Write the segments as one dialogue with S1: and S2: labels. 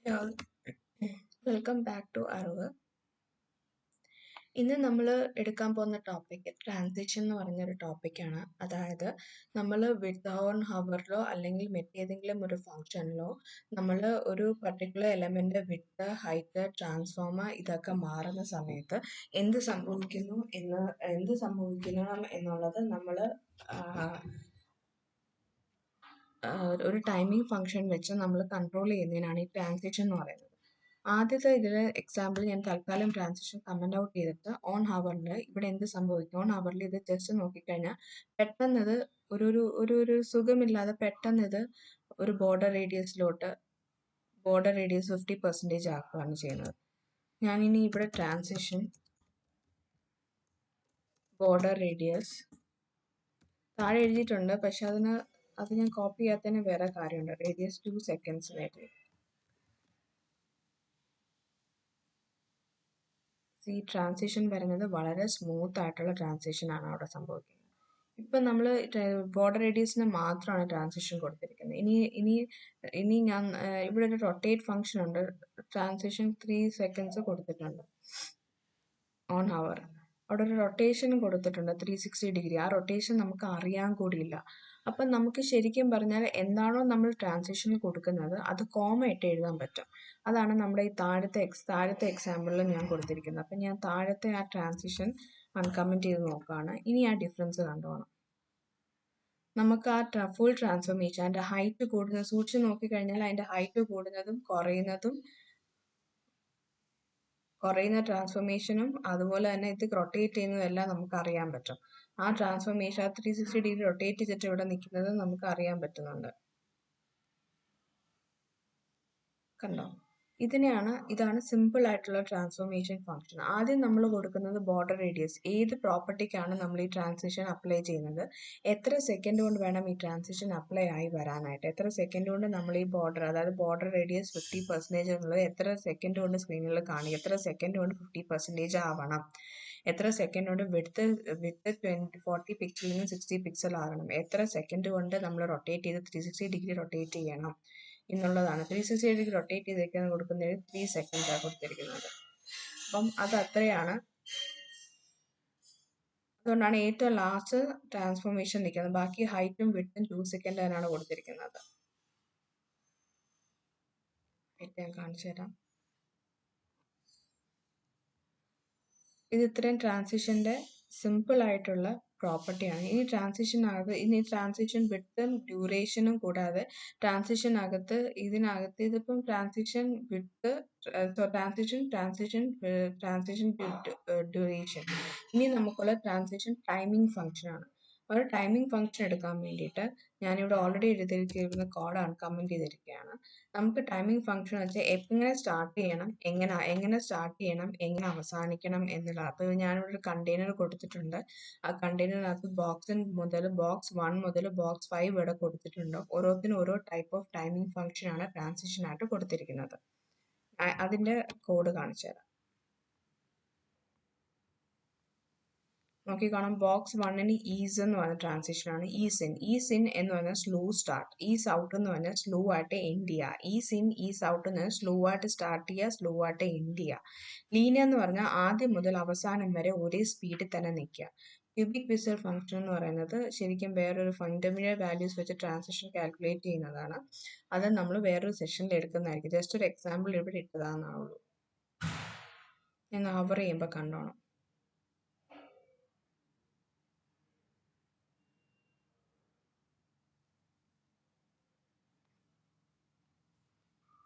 S1: Yeah, welcome back to അറിവ്. ഇന്ന് നമ്മൾ എടുക്കാൻ പോകുന്ന ടോപ്പിക് ട്രാൻസിഷൻ എന്ന് പറഞ്ഞൊരു ടോപ്പിക്കാണ്. അതായത് നമ്മൾ വിത്ത് ഓൺ ഹവറിലോ അല്ലെങ്കിൽ മറ്റേതെങ്കിലും ഒരു ഫംഗ്ഷനിലോ നമ്മൾ ഒരു particular element with height transformer ഇതൊക്കെ മാറുന്ന സമയത്ത് എന്ത് സംഭവിക്കണം എന്നുള്ളത് നമ്മൾ ഒരു ടൈമിംഗ് ഫംഗ്ഷൻ വെച്ച് നമ്മൾ കൺട്രോൾ ചെയ്യുന്നതിനാണ് ഈ ട്രാൻസിഷൻ എന്ന് പറയുന്നത്. ആദ്യത്തെ ഇതിൽ എക്സാമ്പിൾ ഞാൻ തൽക്കാലം ട്രാൻസിഷൻ കമന്റ് ഔട്ട് ചെയ്തിട്ട് ഓൺ ഹവറിൽ ഇവിടെ എന്ത് സംഭവിക്കും, ഓൺ ഹവറിൽ ഇത് ജസ്റ്റ് നോക്കിക്കഴിഞ്ഞാൽ പെട്ടെന്ന് ഇത് ഒരു സുഖമില്ലാതെ പെട്ടെന്ന് ഇത് ഒരു ബോർഡർ റേഡിയസ് 50% ആക്കുകയാണ് ചെയ്യുന്നത്. ഞാനിനി ഇവിടെ ട്രാൻസിഷൻ ബോർഡർ റേഡിയസ് താഴെ എഴുതിയിട്ടുണ്ട്, പക്ഷെ അത് ഞാൻ കോപ്പി ചെയ്യാത്തതിന് വേറെ കാര്യമുണ്ട്. റേഡിയസ് 2 seconds എഴുതി. ഈ ട്രാൻസിഷൻ വരുന്നത് വളരെ സ്മൂത്ത് ആയിട്ടുള്ള ട്രാൻസിഷൻ ആണ് അവിടെ സംഭവിക്കുന്നത്. ഇപ്പം നമ്മൾ ബോർഡർ റേഡിയസിന് മാത്രമാണ് ട്രാൻസിഷൻ കൊടുത്തിരിക്കുന്നത്. ഇനി ഞാൻ ഇവിടെ ഒരു റൊട്ടേറ്റ് ഫംഗ്ഷൻ ഉണ്ട്. ട്രാൻസിഷൻ 3 seconds കൊടുത്തിട്ടുണ്ട് ഓൺ ഹവർ. അവിടെ ഒരു റൊട്ടേഷൻ കൊടുത്തിട്ടുണ്ട് 360 ആ റൊട്ടേഷൻ നമുക്ക് അറിയാൻ കൂടിയില്ല. അപ്പം നമുക്ക് ശരിക്കും പറഞ്ഞാൽ എന്താണോ നമ്മൾ ട്രാൻസിഷനിൽ കൊടുക്കുന്നത് അത് കോമ ഇട്ട് എഴുതാൻ പറ്റും. അതാണ് നമ്മുടെ ഈ താഴത്തെ എക്സാമ്പിളിൽ ഞാൻ കൊടുത്തിരിക്കുന്നത്. അപ്പം ഞാൻ താഴത്തെ ആ ട്രാൻസിഷൻ അൺകമന്റ് ചെയ്ത് നോക്കുകയാണ്. ഇനി ആ ഡിഫറൻസ് കണ്ടുപോകണം. നമുക്ക് ആ ഫുൾ ട്രാൻസ്ഫോർമേഷൻ അതിൻ്റെ ഹൈറ്റ് കൂടുന്നത് സൂക്ഷിച്ച് നോക്കിക്കഴിഞ്ഞാൽ അതിൻ്റെ ഹൈറ്റ് കൂടുന്നതും കുറയുന്ന ട്രാൻസ്ഫോർമേഷനും അതുപോലെ തന്നെ ഇത് റൊട്ടേറ്റ് ചെയ്യുന്നതും എല്ലാം നമുക്ക് അറിയാൻ പറ്റും. ആ ട്രാൻസ്ഫോർമേഷൻ 360 റൊട്ടേറ്റ് ചെയ്തിട്ട് ഇവിടെ നിൽക്കുന്നത് നമുക്ക് അറിയാൻ പറ്റുന്നുണ്ട്. കണ്ടോ? ഇതാണ് സിമ്പിൾ ആയിട്ടുള്ള ട്രാൻസ്ഫോർമേഷൻ ഫംഗ്ഷൻ. ആദ്യം നമ്മൾ കൊടുക്കുന്നത് ബോർഡർ റേഡിയസ്, ഏത് പ്രോപ്പർട്ടിക്കാണ് നമ്മൾ ഈ ട്രാൻസിഷൻ അപ്ലൈ ചെയ്യുന്നത്, എത്ര സെക്കൻഡ് കൊണ്ട് വേണം ഈ ട്രാൻസിഷൻ അപ്ലൈ ആയി വരാനായിട്ട്, എത്ര സെക്കൻഡ് കൊണ്ട് നമ്മൾ ഈ ബോർഡർ റേഡിയസ് 50% എന്നുള്ളത് എത്ര സെക്കൻഡ് കൊണ്ട് സ്ക്രീനിൽ കാണിക്കും, എത്ര സെക്കൻഡ് കൊണ്ട് 50% ആവണം, എത്ര സെക്കൻഡ് കൊണ്ട് വിഡ്ത്ത് 40 പിക്സലിൽ നിന്ന് 60 പിക്സൽ ആകണം, എത്ര സെക്കൻഡ് കൊണ്ട് നമ്മൾ റൊട്ടേറ്റ് ചെയ്ത് 360 റൊട്ടേറ്റ് ചെയ്യണം എന്നുള്ളതാണ്. 360 റൊട്ടേറ്റ് ചെയ്തേക്കാൻ കൊടുക്കുന്നത് 3 seconds ആണ് കൊടുത്തിരിക്കുന്നത്. അപ്പം അത് അത്രയാണ്. അതുകൊണ്ടാണ് ഏറ്റവും ലാസ്റ്റ് ട്രാൻസ്ഫോർമേഷൻ നിൽക്കുന്നത്. ബാക്കി ഹൈറ്റും വിഡ്ത്തും 2 seconds തന്നെയാണ് കൊടുത്തിരിക്കുന്നത്. ഞാൻ കാണിച്ചു തരാം. ഇത് ഇത്രയും ട്രാൻസിഷന്റെ സിമ്പിൾ ആയിട്ടുള്ള പ്രോപ്പർട്ടിയാണ്. ഇനി ട്രാൻസിഷൻ വിഡ്ത്തും ഡ്യൂറേഷനും കൂടാതെ ഇതിനകത്ത് ഇതിപ്പം ട്രാൻസിഷൻ ഡ്യൂറേഷൻ. ഇനി നമുക്കുള്ള ട്രാൻസിഷൻ ടൈമിംഗ് ഫംഗ്ഷൻ ആണ്. ഒരു ടൈമിംഗ് ഫംഗ്ഷൻ എടുക്കാൻ വേണ്ടിയിട്ട് ഞാനിവിടെ ഓൾറെഡി എഴുതിയിരിക്കുന്ന കോഡാണ് കമന്റ് ചെയ്തിരിക്കുകയാണ്. നമുക്ക് ടൈമിംഗ് ഫംഗ്ഷൻ വെച്ചാൽ എങ്ങനെ സ്റ്റാർട്ട് ചെയ്യണം, എങ്ങനെ അവസാനിക്കണം എന്നുള്ള. അപ്പോൾ ഞാനിവിടെ ഒരു കണ്ടെയ്നർ കൊടുത്തിട്ടുണ്ട്. ആ കണ്ടെയ്നറിനകത്ത് ബോക്സ് 1 മുതൽ ബോക്സ് 5 വരെ കൊടുത്തിട്ടുണ്ട്. ഓരോത്തിനും ഓരോ ടൈപ്പ് ഓഫ് ടൈമിംഗ് ഫംഗ്ഷൻ ആണ് ട്രാൻസിഷൻ ആയിട്ട് കൊടുത്തിരിക്കുന്നത്. അതിന്റെ കോഡ് കാണിച്ചു തരാം. നോക്കിക്കാണാം. ബോക്സ് 1 ഈസ് എന്ന് പറഞ്ഞ ട്രാൻസിഷൻ ആണ്. ഈസ് ഇൻ എന്ന് പറഞ്ഞാൽ സ്ലോ സ്റ്റാർട്ട്, ഈസ് ഔട്ട് എന്ന് പറഞ്ഞാൽ സ്ലോ ആയിട്ട് എൻഡ് ചെയ്യുക. ഈസ് ഔട്ട് എന്ന് പറഞ്ഞാൽ സ്ലോ ആയിട്ട് സ്റ്റാർട്ട് ചെയ്യുക, സ്ലോ ആയിട്ട് എൻഡ് ചെയ്യുക. ലീനിയർ എന്ന് പറഞ്ഞാൽ ആദ്യം മുതൽ അവസാനം വരെ ഒരേ സ്പീഡിൽ തന്നെ നിൽക്കുക. ക്യൂബിക് വിസൽ ഫംഗ്ഷൻ എന്ന് പറയുന്നത് ശരിക്കും വേറൊരു ഇന്റർമീഡിയറ്റ് വാല്യൂസ് വെച്ച് ട്രാൻസിഷൻ കാൽക്കുലേറ്റ് ചെയ്യുന്നതാണ്. അത് നമ്മൾ വേറൊരു സെഷനിൽ എടുക്കുന്നതായിരിക്കും. ജസ്റ്റ് ഒരു എക്സാമ്പിൾ ഇവിടെ ഇട്ടതാണെന്നുള്ളൂ. ഞാൻ ഹവർ ചെയ്യുമ്പോൾ കണ്ടോണം.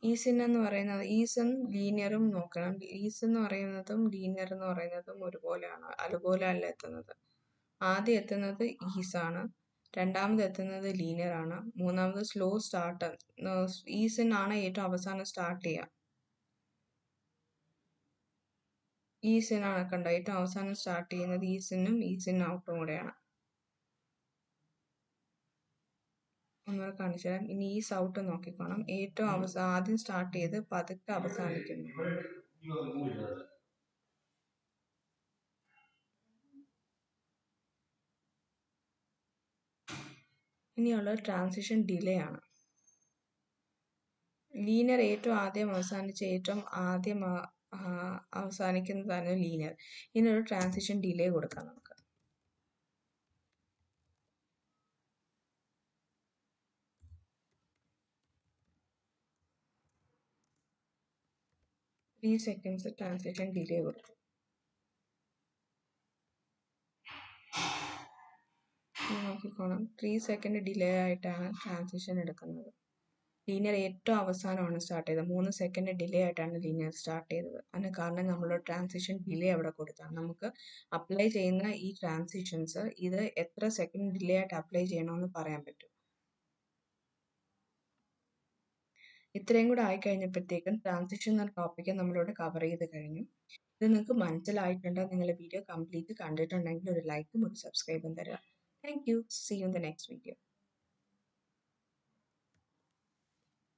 S1: ഈസിൻ എന്ന് പറയുന്നത് ഈസും ലീനിയറും നോക്കണം. ഈസ് എന്ന് പറയുന്നതും ലീനിയർ എന്ന് പറയുന്നതും ഒരുപോലെയാണ്, അതുപോലെ അല്ല എത്തുന്നത്. ആദ്യം എത്തുന്നത് ഈസാണ്, രണ്ടാമത് എത്തുന്നത് ലീനിയർ ആണ്, മൂന്നാമത് സ്ലോ സ്റ്റാർട്ട്. ഈസിൻ ആണ് ഏറ്റവും അവസാനം സ്റ്റാർട്ട് ചെയ്യുക. ഈസിനാണ് കണ്ടോ ഏറ്റവും അവസാനം സ്റ്റാർട്ട് ചെയ്യുന്നത്. ഈസിൻ ഔട്ടും കൂടെയാണ്. ഒന്നുകൂടെ കാണിച്ചു തരാം. ഇനി ഈ സൗട്ട് നോക്കിക്കോണം. ഏറ്റവും ആദ്യം സ്റ്റാർട്ട് ചെയ്ത് പതുക്കെ അവസാനിക്കുന്നു. ഇനിയുള്ള ട്രാൻസിഷൻ ഡിലേ ആണ്. ലീനിയർ ഏറ്റവും ആദ്യം അവസാനിച്ച് ഏറ്റവും ആദ്യം അവസാനിക്കുന്നതാണ് ലീനിയർ. ഇതിനൊരു ട്രാൻസിഷൻ ഡിലേ കൊടുക്കാം നമുക്ക്. 3 seconds ട്രാൻസിഷൻ ഡിലേ കൊടുക്കും. നോക്കിക്കോണം, 3 സെക്കൻഡ് ഡിലേ ആയിട്ടാണ് ട്രാൻസിഷൻ എടുക്കുന്നത്. ലീനിയർ ഏറ്റവും അവസാനമാണ് സ്റ്റാർട്ട് ചെയ്തത്. 3 സെക്കൻഡ് ഡിലേ ആയിട്ടാണ് ലീനിയർ സ്റ്റാർട്ട് ചെയ്തത്. അതിന് കാരണം നമ്മൾ ട്രാൻസിഷൻ ഡിലേ അവിടെ കൊടുത്താണ്. നമുക്ക് അപ്ലൈ ചെയ്യുന്ന ഈ ട്രാൻസിഷൻസ് ഇത് എത്ര സെക്കൻഡ് ഡിലേ ആയിട്ട് അപ്ലൈ ചെയ്യണമെന്ന് പറയാൻ പറ്റും. ഇത്രയും കൂടെ ആയിക്കഴിഞ്ഞപ്പോഴത്തേക്കും ട്രാൻസിഷൻ എന്ന ടോപ്പിക്ക് നമ്മളിവിടെ കവർ ചെയ്ത് കഴിഞ്ഞു. ഇത് നിങ്ങൾക്ക് മനസ്സിലായിട്ടുണ്ടോ? നിങ്ങൾ വീഡിയോ കംപ്ലീറ്റ് കണ്ടിട്ടുണ്ടെങ്കിൽ ഒരു ലൈക്കും ഒരു സബ്സ്ക്രൈബും തരിക. Thank you. See you in the next video.